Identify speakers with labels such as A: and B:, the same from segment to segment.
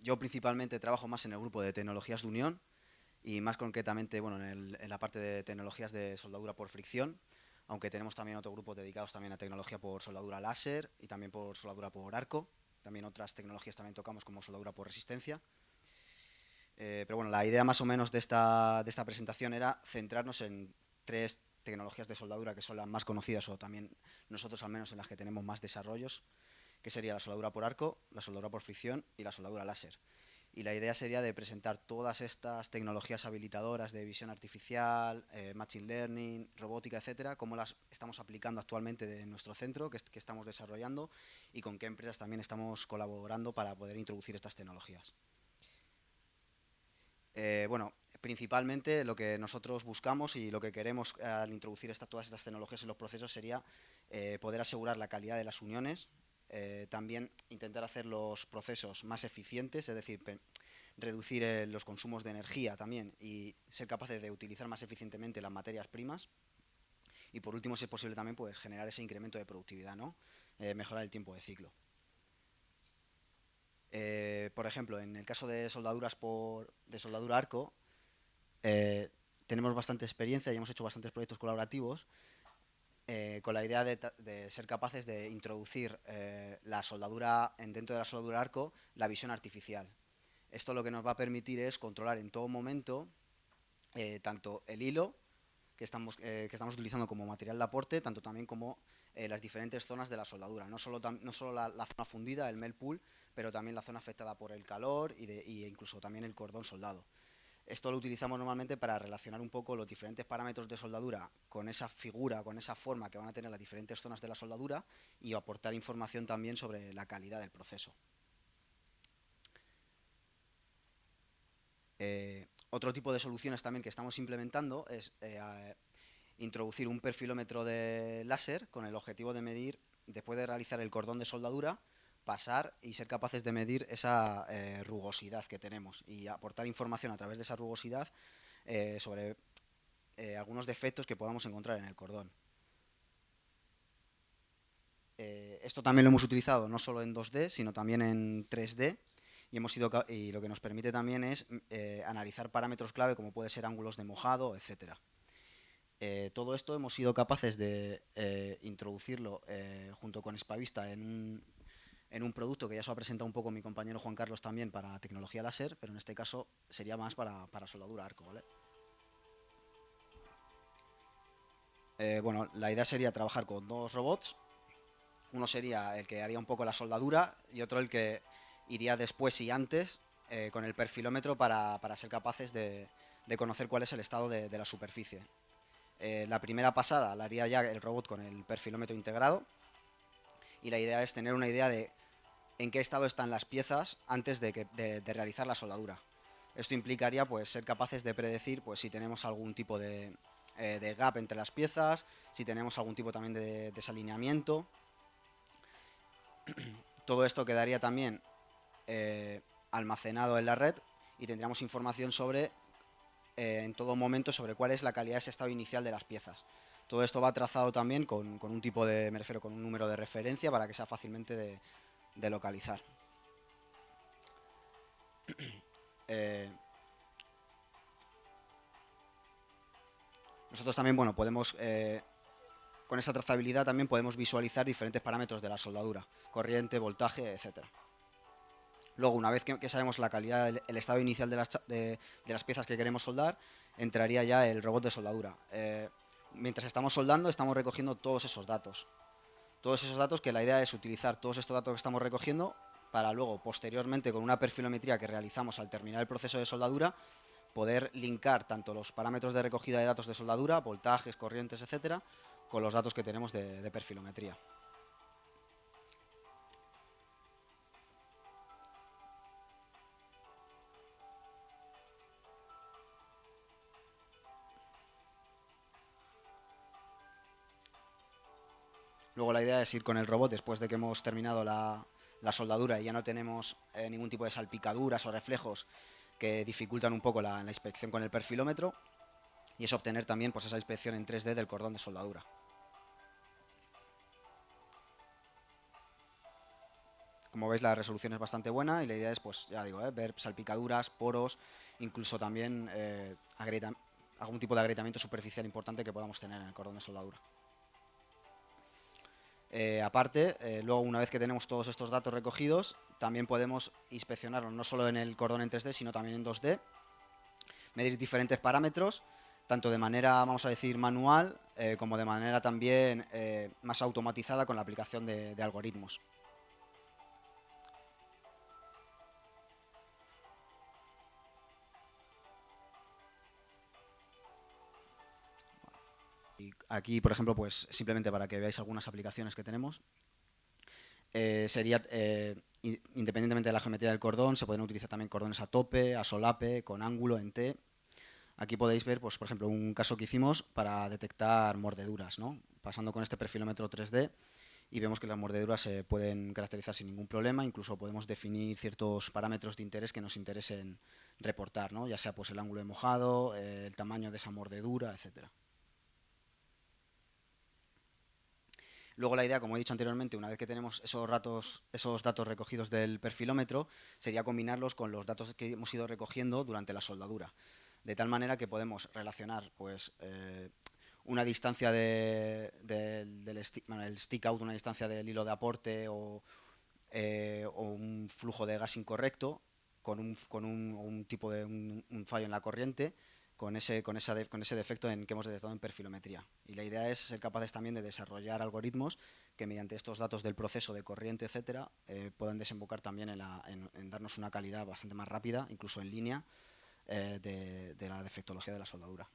A: yo principalmente trabajo más en el grupo de tecnologías de unión y más concretamente, bueno, en la parte de tecnologías de soldadura por fricción, aunque tenemos también otro grupo dedicados también a tecnología por soldadura láser y también por soldadura por arco. También otras tecnologías también tocamos como soldadura por resistencia. Pero bueno, la idea más o menos de esta presentación era centrarnos en tres tecnologías de soldadura que son las más conocidas o también nosotros al menos en las que tenemos más desarrollos, que sería la soldadura por arco, la soldadura por fricción y la soldadura láser. Y la idea sería de presentar todas estas tecnologías habilitadoras de visión artificial, machine learning, robótica, etcétera, cómo las estamos aplicando actualmente en nuestro centro, que estamos desarrollando y con qué empresas también estamos colaborando para poder introducir estas tecnologías. Bueno, principalmente lo que nosotros buscamos y lo que queremos al introducir todas estas tecnologías en los procesos sería poder asegurar la calidad de las uniones, también intentar hacer los procesos más eficientes, es decir, reducir los consumos de energía también y ser capaces de utilizar más eficientemente las materias primas. Y por último, si es posible también, pues generar ese incremento de productividad, ¿no? Mejorar el tiempo de ciclo. Por ejemplo, en el caso de de soldadura arco, eh, tenemos bastante experiencia y hemos hecho bastantes proyectos colaborativos con la idea de ser capaces de introducir la soldadura dentro de la soldadura arco la visión artificial. Esto lo que nos va a permitir es controlar en todo momento tanto el hilo que estamos utilizando como material de aporte, tanto también como las diferentes zonas de la soldadura. No solo la zona fundida, el melt pool, pero también la zona afectada por el calor y incluso también el cordón soldado. Esto lo utilizamos normalmente para relacionar un poco los diferentes parámetros de soldadura con esa figura, con esa forma que van a tener las diferentes zonas de la soldadura y aportar información también sobre la calidad del proceso. Otro tipo de soluciones también que estamos implementando es introducir un perfilómetro de láser con el objetivo de medir, después de realizar el cordón de soldadura, pasar y ser capaces de medir esa rugosidad que tenemos y aportar información a través de esa rugosidad sobre algunos defectos que podamos encontrar en el cordón. Esto también lo hemos utilizado no solo en 2D, sino también en 3D y lo que nos permite también es analizar parámetros clave como puede ser ángulos de mojado, etcétera. Todo esto hemos sido capaces de introducirlo junto con Spavista en un producto que ya se ha presentado un poco mi compañero Juan Carlos también para tecnología láser, pero en este caso sería más para soldadura arco, ¿vale? Bueno, la idea sería trabajar con dos robots. Uno sería el que haría un poco la soldadura y otro el que iría después y antes con el perfilómetro para ser capaces de conocer cuál es el estado de la superficie. La primera pasada la haría ya el robot con el perfilómetro integrado y la idea es tener una idea de en qué estado están las piezas antes de realizar la soldadura. Esto implicaría pues ser capaces de predecir pues si tenemos algún tipo de gap entre las piezas, si tenemos algún tipo también de desalineamiento. Todo esto quedaría también almacenado en la red y tendríamos información sobre en todo momento sobre cuál es la calidad de ese estado inicial de las piezas. Todo esto va trazado también con un tipo de, me refiero, con un número de referencia para que sea fácilmente de localizar. Eh, Nosotros también, bueno, podemos, con esa trazabilidad también podemos visualizar diferentes parámetros de la soldadura, corriente, voltaje, etcétera. Luego, una vez que sabemos la calidad, el estado inicial de las piezas que queremos soldar, entraría ya el robot de soldadura. Mientras estamos soldando, estamos recogiendo todos esos datos. Todos esos datos que la idea es utilizar todos estos datos que estamos recogiendo para luego, posteriormente, con una perfilometría que realizamos al terminar el proceso de soldadura, poder linkar tanto los parámetros de recogida de datos de soldadura, voltajes, corrientes, etcétera, con los datos que tenemos de perfilometría. Luego la idea es ir con el robot después de que hemos terminado la soldadura y ya no tenemos ningún tipo de salpicaduras o reflejos que dificultan un poco la inspección con el perfilómetro y es obtener también pues, esa inspección en 3D del cordón de soldadura. Como veis, la resolución es bastante buena y la idea es, pues ya digo, ver salpicaduras, poros, incluso también algún tipo de agrietamiento superficial importante que podamos tener en el cordón de soldadura. Aparte, luego una vez que tenemos todos estos datos recogidos, también podemos inspeccionarlos no solo en el cordón en 3D, sino también en 2D, medir diferentes parámetros, tanto de manera, vamos a decir, manual, como de manera también más automatizada con la aplicación de algoritmos. Y aquí, por ejemplo, pues simplemente para que veáis algunas aplicaciones que tenemos, sería, independientemente de la geometría del cordón, se pueden utilizar también cordones a tope, a solape, con ángulo, en T. Aquí podéis ver, pues, por ejemplo, un caso que hicimos para detectar mordeduras, ¿no? Pasando con este perfilómetro 3D y vemos que las mordeduras se pueden caracterizar sin ningún problema, incluso podemos definir ciertos parámetros de interés que nos interesen reportar, ¿no? Ya sea pues el ángulo de mojado, el tamaño de esa mordedura, etcétera. Luego la idea, como he dicho anteriormente, una vez que tenemos esos datos recogidos del perfilómetro, sería combinarlos con los datos que hemos ido recogiendo durante la soldadura. De tal manera que podemos relacionar pues, una distancia el stick out, una distancia del hilo de aporte o un flujo de gas incorrecto con un tipo de un fallo en la corriente con ese defecto que hemos detectado en perfilometría. Y la idea es ser capaces también de desarrollar algoritmos que mediante estos datos del proceso de corriente, etcétera, puedan desembocar también en darnos una calidad bastante más rápida, incluso en línea, de la defectología de la soldadura.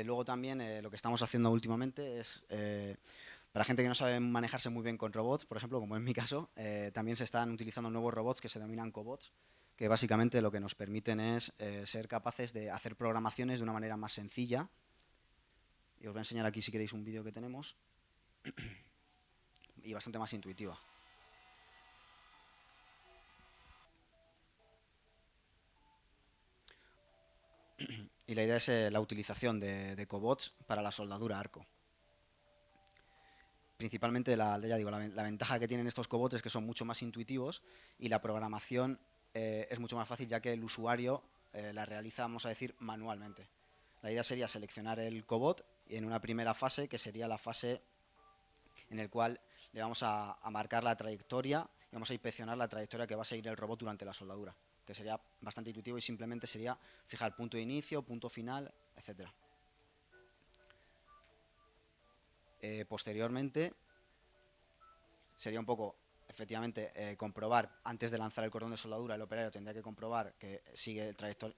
A: Luego también lo que estamos haciendo últimamente es, para gente que no sabe manejarse muy bien con robots, por ejemplo, como en mi caso, también se están utilizando nuevos robots que se denominan cobots, que básicamente lo que nos permiten es ser capaces de hacer programaciones de una manera más sencilla. Y os voy a enseñar aquí, si queréis, un vídeo que tenemos y bastante más intuitiva. Y la idea es la utilización de cobots para la soldadura arco. Principalmente, ya digo, la ventaja que tienen estos cobots es que son mucho más intuitivos y la programación es mucho más fácil, ya que el usuario la realiza, vamos a decir, manualmente. La idea sería seleccionar el cobot en una primera fase, que sería la fase en la cual le vamos a marcar la trayectoria y vamos a inspeccionar la trayectoria que va a seguir el robot durante la soldadura, que sería bastante intuitivo y simplemente sería fijar punto de inicio, punto final, etcétera. Posteriormente sería un poco, efectivamente, comprobar, antes de lanzar el cordón de soldadura, el operario tendría que comprobar que sigue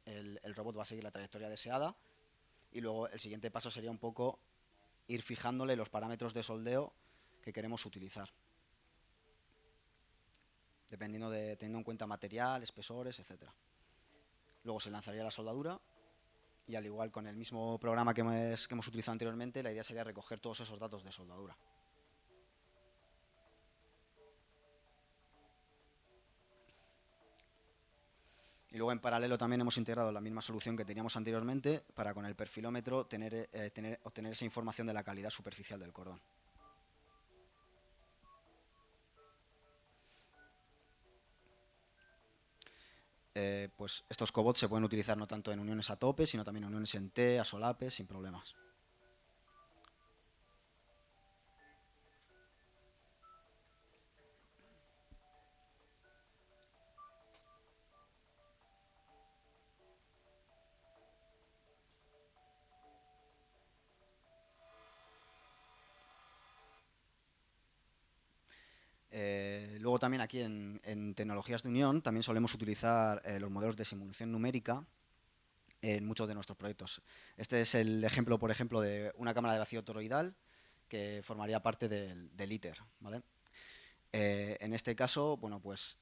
A: el robot va a seguir la trayectoria deseada, y luego el siguiente paso sería un poco ir fijándole los parámetros de soldeo que queremos utilizar, teniendo en cuenta material, espesores, etcétera. Luego se lanzaría la soldadura y, al igual con el mismo programa que hemos utilizado anteriormente, la idea sería recoger todos esos datos de soldadura. Y luego, en paralelo, también hemos integrado la misma solución que teníamos anteriormente para, con el perfilómetro, obtener esa información de la calidad superficial del cordón. Pues estos cobots se pueden utilizar no tanto en uniones a tope, sino también en uniones en T, a solape, sin problemas. Luego también aquí en tecnologías de unión también solemos utilizar los modelos de simulación numérica en muchos de nuestros proyectos. Este es el ejemplo, por ejemplo, de una cámara de vacío toroidal que formaría parte del ITER, ¿vale? En este caso, bueno, pues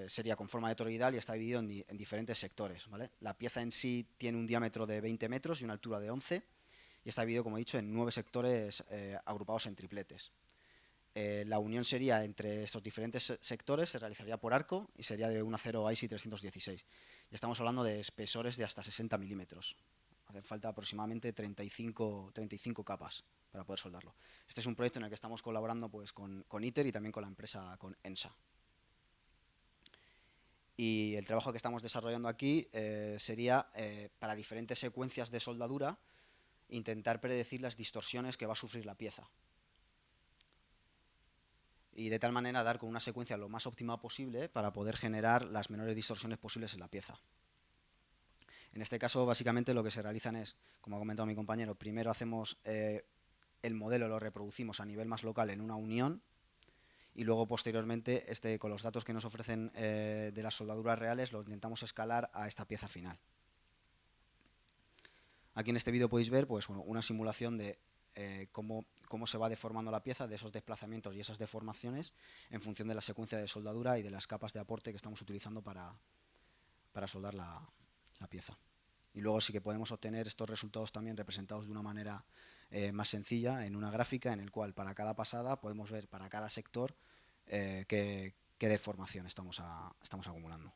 A: sería con forma de toroidal y está dividido en diferentes sectores, ¿vale? La pieza en sí tiene un diámetro de 20 metros y una altura de 11 y está dividido, como he dicho, en 9 sectores agrupados en tripletes. La unión sería entre estos diferentes sectores, se realizaría por arco y sería de un acero ISI 316. Y estamos hablando de espesores de hasta 60 milímetros. Hacen falta aproximadamente 35 capas. para poder soldarlo. Este es un proyecto en el que estamos colaborando pues, con ITER y también con la empresa, con ENSA. Y el trabajo que estamos desarrollando aquí sería, para diferentes secuencias de soldadura, intentar predecir las distorsiones que va a sufrir la pieza. Y de tal manera dar con una secuencia lo más óptima posible para poder generar las menores distorsiones posibles en la pieza. En este caso, básicamente lo que se realizan es, como ha comentado mi compañero, primero hacemos el modelo, lo reproducimos a nivel más local en una unión, y luego posteriormente con los datos que nos ofrecen de las soldaduras reales lo intentamos escalar a esta pieza final. Aquí en este vídeo podéis ver pues, bueno, una simulación de cómo se va deformando la pieza, de esos desplazamientos y esas deformaciones en función de la secuencia de soldadura y de las capas de aporte que estamos utilizando para soldar la pieza. Y luego sí que podemos obtener estos resultados también representados de una manera más sencilla en una gráfica en el cual para cada pasada podemos ver para cada sector qué deformación estamos acumulando.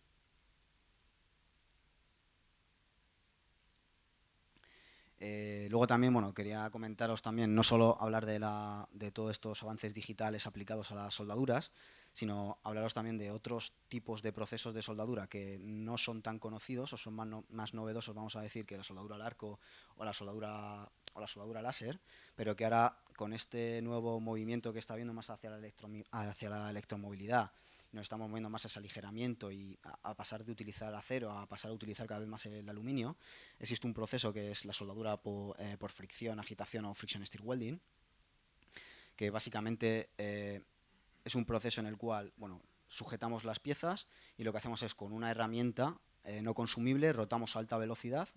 A: Luego también, bueno, quería comentaros también, no solo hablar de todos estos avances digitales aplicados a las soldaduras, sino hablaros también de otros tipos de procesos de soldadura que no son tan conocidos o son más novedosos, vamos a decir, que la soldadura al arco o la soldadura láser, pero que ahora con este nuevo movimiento que está habiendo más hacia la electromovilidad, nos estamos moviendo más a ese aligeramiento y a pasar de utilizar acero a pasar a utilizar cada vez más el aluminio, existe un proceso que es la soldadura por fricción, agitación o friction stir welding, que básicamente es un proceso en el cual, bueno, sujetamos las piezas y lo que hacemos es con una herramienta no consumible rotamos a alta velocidad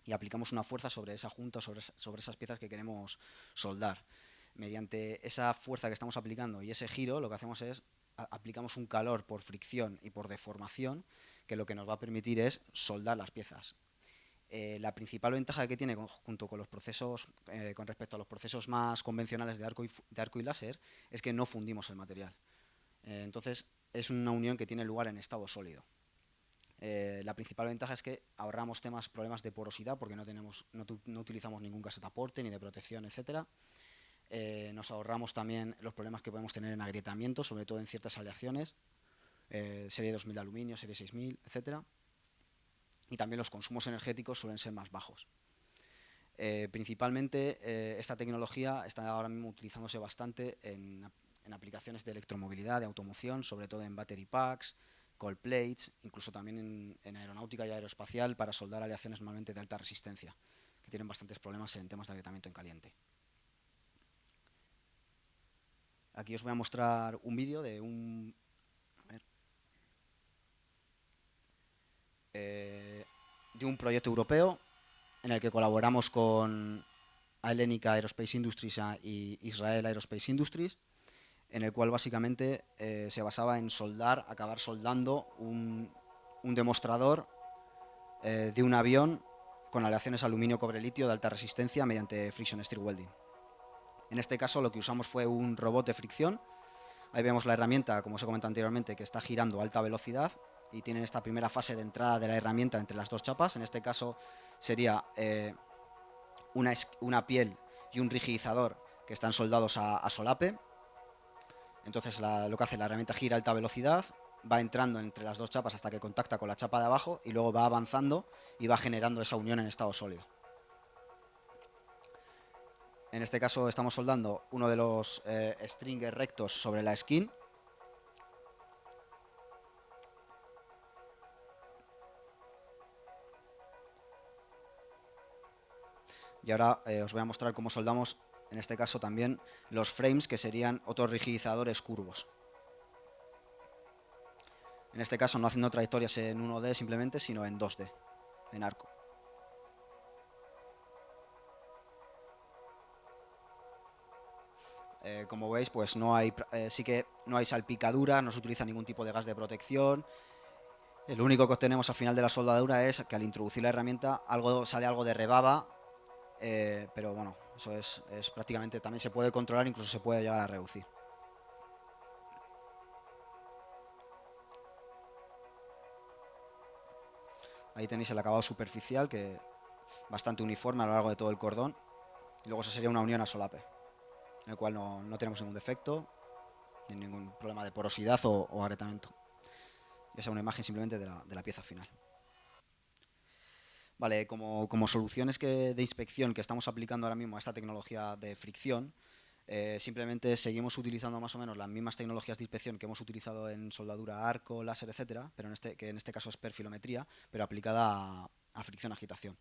A: y aplicamos una fuerza sobre esa junta, sobre esas piezas que queremos soldar. Mediante esa fuerza que estamos aplicando y ese giro, lo que hacemos es aplicamos un calor por fricción y por deformación, que lo que nos va a permitir es soldar las piezas. La principal ventaja que tiene junto con los procesos, con respecto a los procesos más convencionales de arco y láser, es que no fundimos el material. Entonces, es una unión que tiene lugar en estado sólido. La principal ventaja es que ahorramos problemas de porosidad, porque no utilizamos ningún casetaporte ni de protección, etcétera. Nos ahorramos también los problemas que podemos tener en agrietamiento, sobre todo en ciertas aleaciones, serie 2000 de aluminio, serie 6000, etcétera. Y también los consumos energéticos suelen ser más bajos. Principalmente esta tecnología está ahora mismo utilizándose bastante en aplicaciones de electromovilidad, de automoción, sobre todo en battery packs, cold plates, incluso también en aeronáutica y aeroespacial para soldar aleaciones normalmente de alta resistencia, que tienen bastantes problemas en temas de agrietamiento en caliente. Aquí os voy a mostrar un vídeo de un proyecto europeo en el que colaboramos con Hellenic Aerospace Industries y Israel Aerospace Industries, en el cual básicamente se basaba en acabar soldando un demostrador de un avión con aleaciones aluminio-cobre-litio de alta resistencia mediante friction stir welding. En este caso lo que usamos fue un robot de fricción. Ahí vemos la herramienta, como os he comentado anteriormente, que está girando a alta velocidad y tiene esta primera fase de entrada de la herramienta entre las dos chapas. En este caso sería una piel y un rigidizador que están soldados a solape. Entonces lo que hace la herramienta gira a alta velocidad, va entrando entre las dos chapas hasta que contacta con la chapa de abajo y luego va avanzando y va generando esa unión en estado sólido. En este caso estamos soldando uno de los stringers rectos sobre la skin. Y ahora os voy a mostrar cómo soldamos, en este caso también, los frames, que serían otros rigidizadores curvos. En este caso no haciendo trayectorias en 1D simplemente, sino en 2D, en arco. Como veis, pues sí que no hay salpicadura, no se utiliza ningún tipo de gas de protección. Lo único que obtenemos al final de la soldadura es que al introducir la herramienta sale algo de rebaba, pero bueno, eso es prácticamente, también se puede controlar, incluso se puede llegar a reducir. Ahí tenéis el acabado superficial, que bastante uniforme a lo largo de todo el cordón. Y luego esa sería una unión a solape, en el cual no tenemos ningún defecto, ni ningún problema de porosidad o agrietamiento. Esa es una imagen simplemente de la pieza final. Vale, como soluciones de inspección que estamos aplicando ahora mismo a esta tecnología de fricción, simplemente seguimos utilizando más o menos las mismas tecnologías de inspección que hemos utilizado en soldadura, arco, láser, etcétera, pero que en este caso es perfilometría, pero aplicada a fricción-agitación.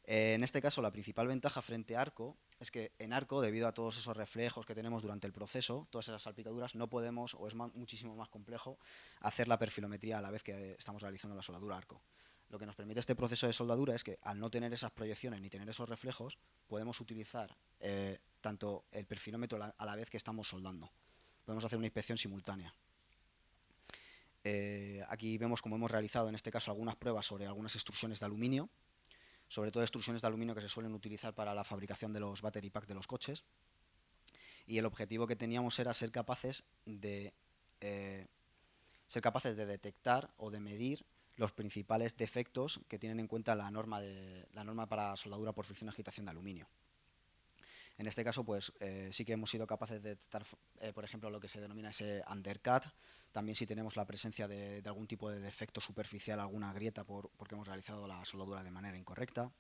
A: En este caso, la principal ventaja frente a arco es que en arco, debido a todos esos reflejos que tenemos durante el proceso, todas esas salpicaduras, no podemos, o es muchísimo más complejo, hacer la perfilometría a la vez que estamos realizando la soldadura arco. Lo que nos permite este proceso de soldadura es que, al no tener esas proyecciones ni tener esos reflejos, podemos utilizar tanto el perfilómetro a la vez que estamos soldando. Podemos hacer una inspección simultánea. Aquí vemos cómo hemos realizado en este caso algunas pruebas sobre algunas extrusiones de aluminio, sobre todo extrusiones de aluminio que se suelen utilizar para la fabricación de los battery pack de los coches. Y el objetivo que teníamos era ser capaces de detectar o de medir los principales defectos que tienen en cuenta la norma para soldadura por fricción y agitación de aluminio. En este caso, pues sí que hemos sido capaces de detectar, por ejemplo, lo que se denomina ese undercut. También si tenemos la presencia de algún tipo de defecto superficial, alguna grieta porque hemos realizado la soldadura de manera incorrecta.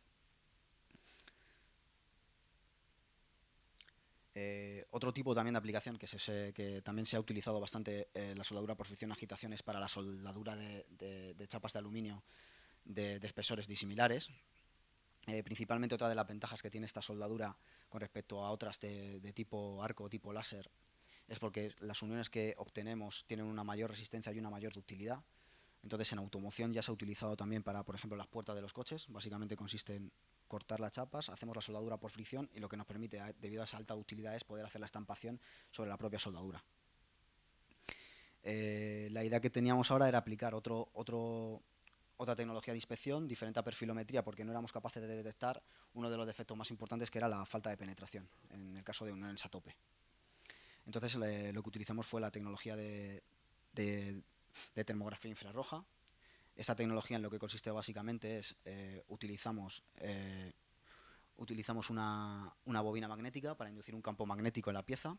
A: Otro tipo también de aplicación que también se ha utilizado bastante la soldadura por fricción y agitación es para la soldadura de chapas de aluminio de espesores disimilares. Principalmente otra de las ventajas que tiene esta soldadura con respecto a otras de tipo arco o tipo láser es porque las uniones que obtenemos tienen una mayor resistencia y una mayor ductilidad. Entonces en automoción ya se ha utilizado también para, por ejemplo, las puertas de los coches. Básicamente consiste en cortar las chapas, hacemos la soldadura por fricción y lo que nos permite, debido a esa alta utilidad, es poder hacer la estampación sobre la propia soldadura. La idea que teníamos ahora era aplicar otra tecnología de inspección diferente a perfilometría, porque no éramos capaces de detectar uno de los defectos más importantes, que era la falta de penetración, en el caso de uniones a tope. Entonces lo que utilizamos fue la tecnología de termografía infrarroja. Esta tecnología en lo que consiste básicamente es utilizamos una bobina magnética para inducir un campo magnético en la pieza,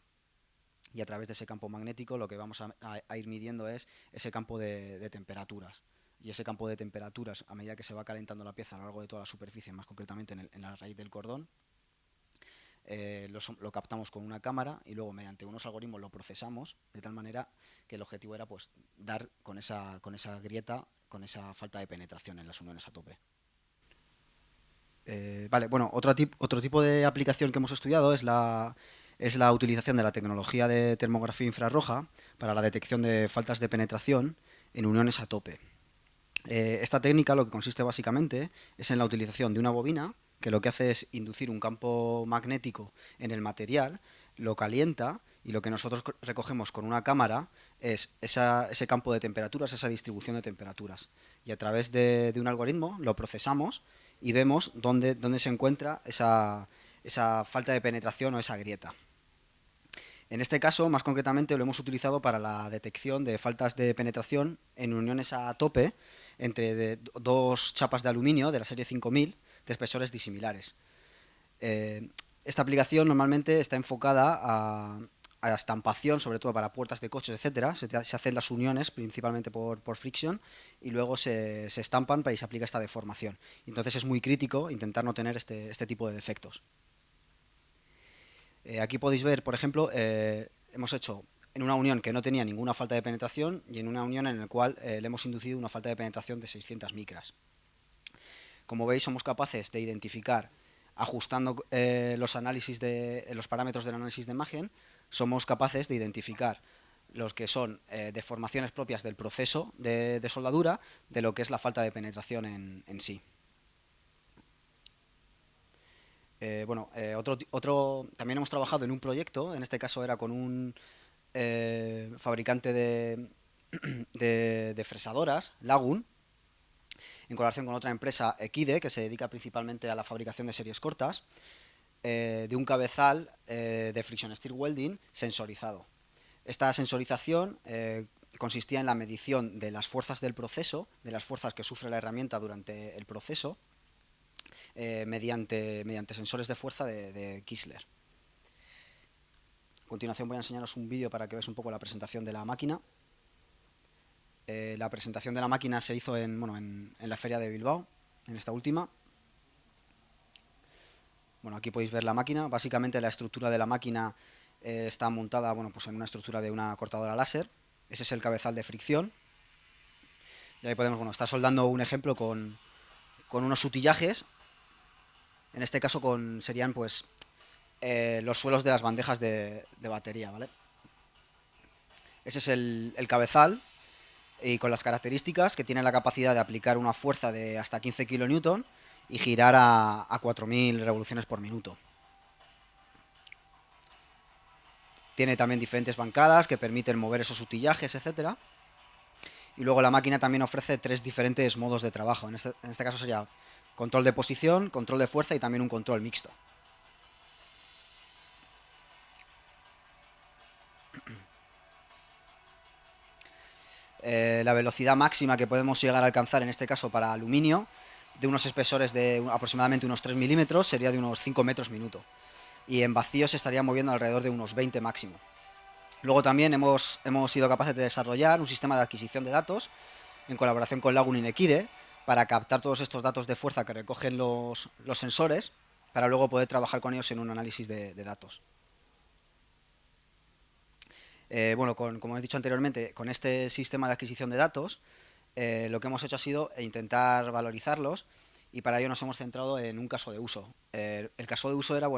A: y a través de ese campo magnético lo que vamos a ir midiendo es ese campo de temperaturas. Y ese campo de temperaturas, a medida que se va calentando la pieza a lo largo de toda la superficie, más concretamente en la raíz del cordón, lo captamos con una cámara y luego mediante unos algoritmos lo procesamos de tal manera que el objetivo era pues dar con esa grieta, con esa falta de penetración en las uniones a tope. Vale, bueno, otro tipo de aplicación que hemos estudiado es la utilización de la tecnología de termografía infrarroja para la detección de faltas de penetración en uniones a tope. Esta técnica lo que consiste básicamente es en la utilización de una bobina que lo que hace es inducir un campo magnético en el material, lo calienta y lo que nosotros recogemos con una cámara es ese campo de temperaturas, esa distribución de temperaturas. Y a través de un algoritmo lo procesamos y vemos dónde se encuentra esa falta de penetración o esa grieta. En este caso, más concretamente, lo hemos utilizado para la detección de faltas de penetración en uniones a tope entre dos chapas de aluminio de la serie 5000 de espesores disimilares. Esta aplicación normalmente está enfocada a la estampación, sobre todo para puertas de coches, etcétera. Se hacen las uniones principalmente por fricción y luego se estampan para que se aplique esta deformación. Entonces es muy crítico intentar no tener este tipo de defectos. Aquí podéis ver, por ejemplo, hemos hecho en una unión que no tenía ninguna falta de penetración y en una unión en la cual le hemos inducido una falta de penetración de 600 micras. Como veis, somos capaces de identificar, ajustando los parámetros del análisis de imagen, somos capaces de identificar los que son deformaciones propias del proceso de soldadura de lo que es la falta de penetración en sí. También hemos trabajado en un proyecto, en este caso era con un fabricante de fresadoras, Lagun, en colaboración con otra empresa, Equide, que se dedica principalmente a la fabricación de series cortas, de un cabezal de friction stir welding sensorizado. Esta sensorización consistía en la medición de las fuerzas del proceso, de las fuerzas que sufre la herramienta durante el proceso, mediante sensores de fuerza de Kistler. A continuación voy a enseñaros un vídeo para que veáis un poco la presentación de la máquina. La presentación de la máquina se hizo en la feria de Bilbao, en esta última. Bueno, aquí podéis ver la máquina. Básicamente la estructura de la máquina está montada pues en una estructura de una cortadora láser. Ese es el cabezal de fricción. Y ahí podemos, está soldando un ejemplo con unos utillajes. En este caso serían pues los suelos de las bandejas de batería, ¿vale? Ese es el cabezal, y con las características que tiene la capacidad de aplicar una fuerza de hasta 15 kN y girar a 4000 revoluciones por minuto. Tiene también diferentes bancadas que permiten mover esos utillajes, etcétera. Y luego la máquina también ofrece 3 diferentes modos de trabajo. En este caso sería control de posición, control de fuerza y también un control mixto. La velocidad máxima que podemos llegar a alcanzar en este caso para aluminio, de unos espesores de aproximadamente unos 3 milímetros, sería de unos 5 metros minuto. Y en vacío se estaría moviendo alrededor de unos 20 máximo. Luego también hemos sido capaces de desarrollar un sistema de adquisición de datos en colaboración con Lagun y Nequide para captar todos estos datos de fuerza que recogen los sensores para luego poder trabajar con ellos en un análisis de datos. Bueno, como he dicho anteriormente, con este sistema de adquisición de datos, lo que hemos hecho ha sido intentar valorizarlos, y para ello nos hemos centrado en un caso de uso. El caso de uso era,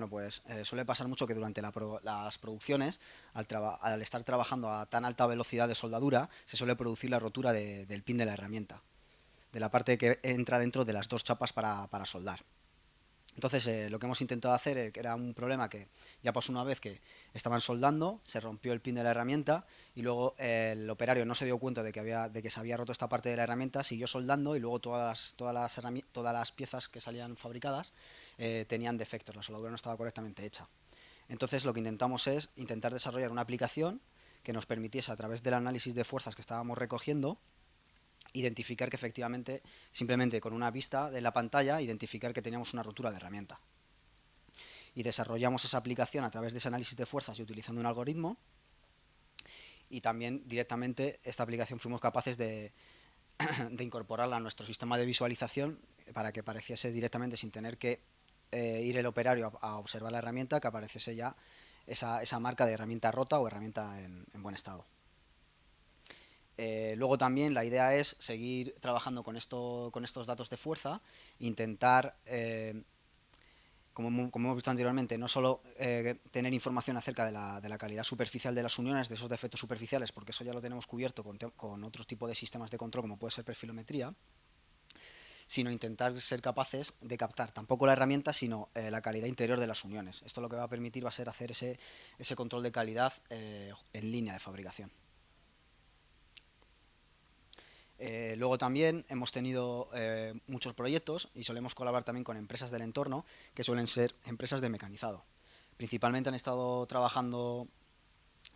A: suele pasar mucho que durante las producciones, al estar trabajando a tan alta velocidad de soldadura, se suele producir la rotura del pin de la herramienta, de la parte que entra dentro de las dos chapas para soldar. Entonces, lo que hemos intentado hacer era un problema que ya pasó una vez, que estaban soldando, se rompió el pin de la herramienta y luego el operario no se dio cuenta de que se había roto esta parte de la herramienta, siguió soldando y luego todas las piezas que salían fabricadas tenían defectos, la soldadura no estaba correctamente hecha. Entonces, lo que intentamos es intentar desarrollar una aplicación que nos permitiese, a través del análisis de fuerzas que estábamos recogiendo, identificar que efectivamente, simplemente con una vista de la pantalla, identificar que teníamos una rotura de herramienta. Y desarrollamos esa aplicación a través de ese análisis de fuerzas y utilizando un algoritmo. Y también directamente esta aplicación fuimos capaces de incorporarla a nuestro sistema de visualización para que apareciese directamente, sin tener que ir el operario a observar la herramienta, que apareciese ya esa marca de herramienta rota o herramienta en buen estado. Luego también la idea es seguir trabajando con estos datos de fuerza, intentar, como hemos visto anteriormente, no solo tener información acerca de la calidad superficial de las uniones, de esos defectos superficiales, porque eso ya lo tenemos cubierto con otros tipos de sistemas de control, como puede ser perfilometría, sino intentar ser capaces de captar tampoco la herramienta, sino la calidad interior de las uniones. Esto lo que va a permitir va a ser hacer ese control de calidad en línea de fabricación. Luego también hemos tenido muchos proyectos y solemos colaborar también con empresas del entorno, que suelen ser empresas de mecanizado. Principalmente han estado trabajando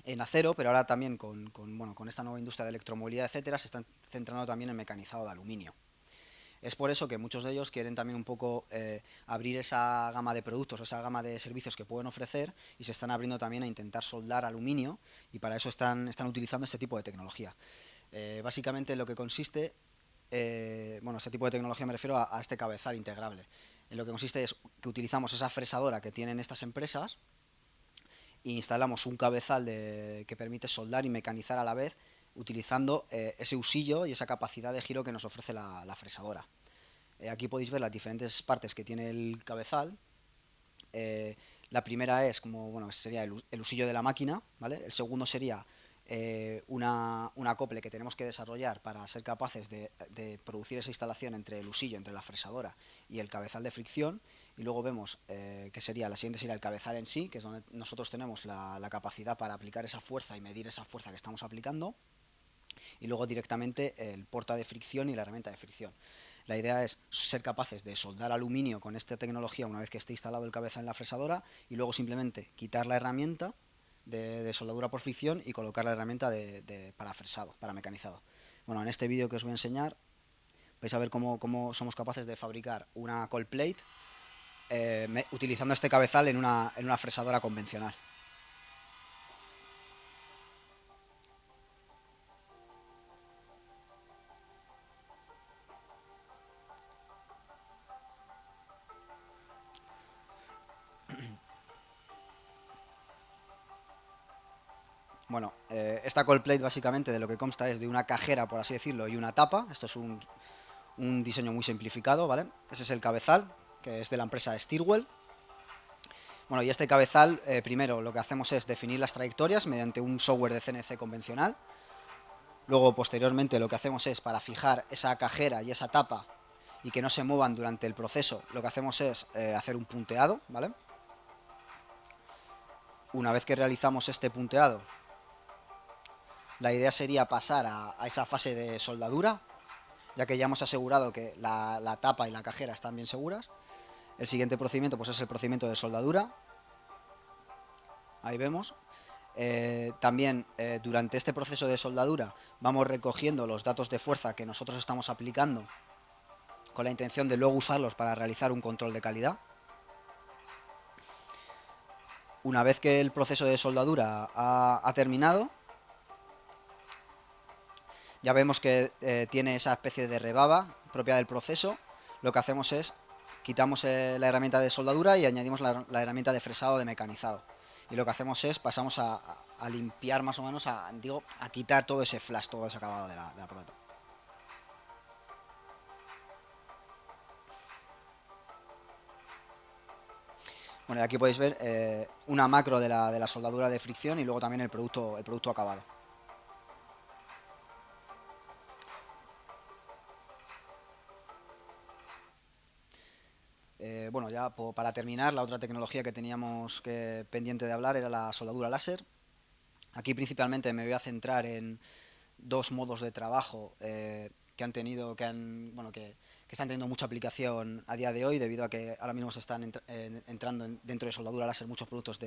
A: en acero, pero ahora también con esta nueva industria de electromovilidad, etcétera, se están centrando también en mecanizado de aluminio. Es por eso que muchos de ellos quieren también un poco abrir esa gama de productos, esa gama de servicios que pueden ofrecer, y se están abriendo también a intentar soldar aluminio, y para eso están utilizando este tipo de tecnología. Básicamente lo que consiste, este tipo de tecnología me refiero a este cabezal integrable. En lo que consiste es que utilizamos esa fresadora que tienen estas empresas e instalamos un cabezal que permite soldar y mecanizar a la vez, utilizando ese usillo y esa capacidad de giro que nos ofrece la fresadora. Aquí podéis ver las diferentes partes que tiene el cabezal. La primera es sería el usillo de la máquina, ¿vale? El segundo sería un acople que tenemos que desarrollar para ser capaces de producir esa instalación entre el usillo, entre la fresadora y el cabezal de fricción. Y luego vemos que la siguiente sería el cabezal en sí, que es donde nosotros tenemos la capacidad para aplicar esa fuerza y medir esa fuerza que estamos aplicando. Y luego directamente el porta de fricción y la herramienta de fricción. La idea es ser capaces de soldar aluminio con esta tecnología una vez que esté instalado el cabezal en la fresadora, y luego simplemente quitar la herramienta de soldadura por fricción y colocar la herramienta para fresado, para mecanizado. Bueno, en este vídeo que os voy a enseñar vais a ver cómo somos capaces de fabricar una cold plate utilizando este cabezal en una fresadora convencional. Bueno, esta cold plate básicamente de lo que consta es de una cajera, por así decirlo, y una tapa. Esto es un diseño muy simplificado, ¿vale? Ese es el cabezal, que es de la empresa Stirwell. Bueno, y este cabezal, primero lo que hacemos es definir las trayectorias mediante un software de CNC convencional. Luego, posteriormente, lo que hacemos es, para fijar esa cajera y esa tapa y que no se muevan durante el proceso, lo que hacemos es hacer un punteado, ¿vale? Una vez que realizamos este punteado, la idea sería pasar a esa fase de soldadura, ya que ya hemos asegurado que la tapa y la cajera están bien seguras. El siguiente procedimiento pues, es el procedimiento de soldadura. Ahí vemos. También durante este proceso de soldadura vamos recogiendo los datos de fuerza que nosotros estamos aplicando con la intención de luego usarlos para realizar un control de calidad. Una vez que el proceso de soldadura ha terminado, ya vemos que tiene esa especie de rebaba propia del proceso. Lo que hacemos es quitamos la herramienta de soldadura y añadimos la herramienta de fresado de mecanizado. Y lo que hacemos es pasamos a limpiar más o menos, a quitar todo ese flash, todo ese acabado de la pelota. Bueno, y aquí podéis ver una macro de la soldadura de fricción y luego también el producto acabado. Bueno, ya para terminar, la otra tecnología que teníamos pendiente de hablar era la soldadura láser. Aquí principalmente me voy a centrar en dos modos de trabajo que están teniendo mucha aplicación a día de hoy, debido a que ahora mismo se están entrando dentro de soldadura láser muchos productos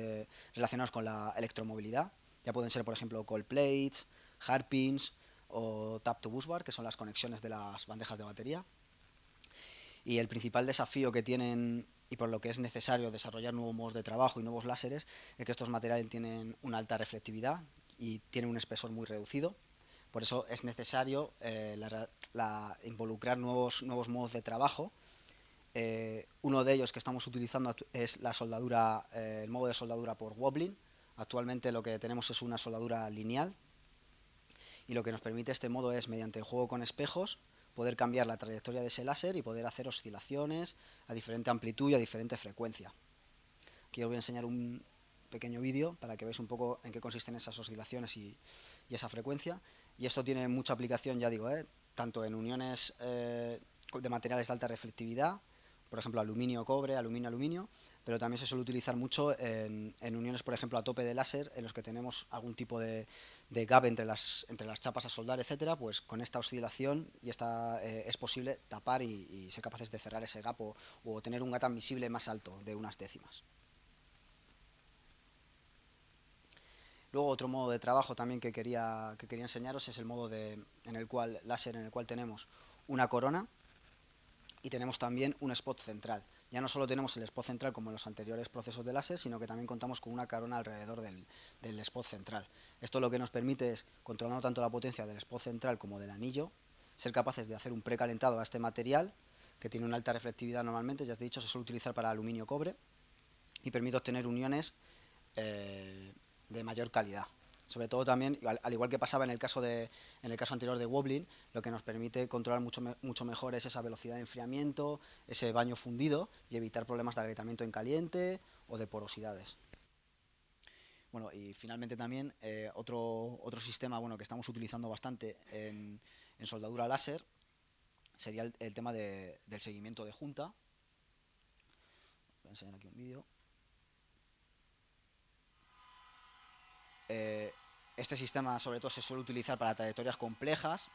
A: relacionados con la electromovilidad. Ya pueden ser, por ejemplo, cold plates, hard pins o tap to bus bar, que son las conexiones de las bandejas de batería. Y el principal desafío que tienen, y por lo que es necesario desarrollar nuevos modos de trabajo y nuevos láseres, es que estos materiales tienen una alta reflectividad y tienen un espesor muy reducido. Por eso es necesario involucrar nuevos modos de trabajo. Uno de ellos que estamos utilizando es la soldadura, el modo de soldadura por wobbling. Actualmente lo que tenemos es una soldadura lineal, y lo que nos permite este modo es, mediante el juego con espejos, poder cambiar la trayectoria de ese láser y poder hacer oscilaciones a diferente amplitud y a diferente frecuencia. Aquí os voy a enseñar un pequeño vídeo para que veáis un poco en qué consisten esas oscilaciones y esa frecuencia. Y esto tiene mucha aplicación, ya digo, tanto en uniones de materiales de alta reflectividad, por ejemplo aluminio-cobre, aluminio-aluminio, pero también se suele utilizar mucho en uniones, por ejemplo, a tope de láser, en los que tenemos algún tipo de gap entre las chapas a soldar, etcétera. Pues con esta oscilación es posible tapar y ser capaces de cerrar ese gap o tener un gap admisible más alto de unas décimas. Luego otro modo de trabajo también que quería enseñaros es el modo láser, en el cual tenemos una corona y tenemos también un spot central. Ya no solo tenemos el spot central como en los anteriores procesos de láser, sino que también contamos con una corona alrededor del spot central. Esto lo que nos permite es, controlando tanto la potencia del spot central como del anillo, ser capaces de hacer un precalentado a este material, que tiene una alta reflectividad normalmente, ya te he dicho, se suele utilizar para aluminio-cobre, y permite obtener uniones de mayor calidad. Sobre todo también, al igual que pasaba en el caso anterior de wobbling, lo que nos permite controlar mucho mejor es esa velocidad de enfriamiento, ese baño fundido, y evitar problemas de agrietamiento en caliente o de porosidades. Bueno, y finalmente también otro sistema que estamos utilizando bastante en soldadura láser sería el tema del seguimiento de junta. Voy a enseñar aquí un vídeo. Este sistema sobre todo se suele utilizar para trayectorias complejas,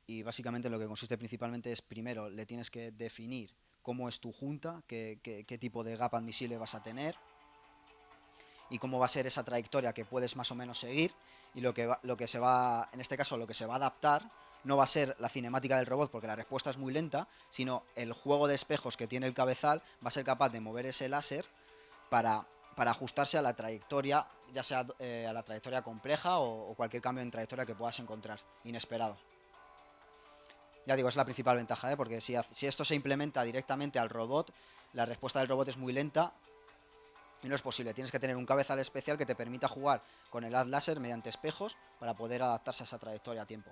A: y básicamente lo que consiste principalmente es, primero le tienes que definir cómo es tu junta, qué tipo de gap admisible vas a tener y cómo va a ser esa trayectoria que puedes más o menos seguir, y en este caso lo que se va a adaptar no va a ser la cinemática del robot porque la respuesta es muy lenta, sino el juego de espejos que tiene el cabezal va a ser capaz de mover ese láser para, para ajustarse a la trayectoria, ya sea a la trayectoria compleja o cualquier cambio en trayectoria que puedas encontrar, inesperado. Ya digo, es la principal ventaja, ¿eh? Porque si esto se implementa directamente al robot, la respuesta del robot es muy lenta y no es posible. Tienes que tener un cabezal especial que te permita jugar con el haz láser mediante espejos para poder adaptarse a esa trayectoria a tiempo.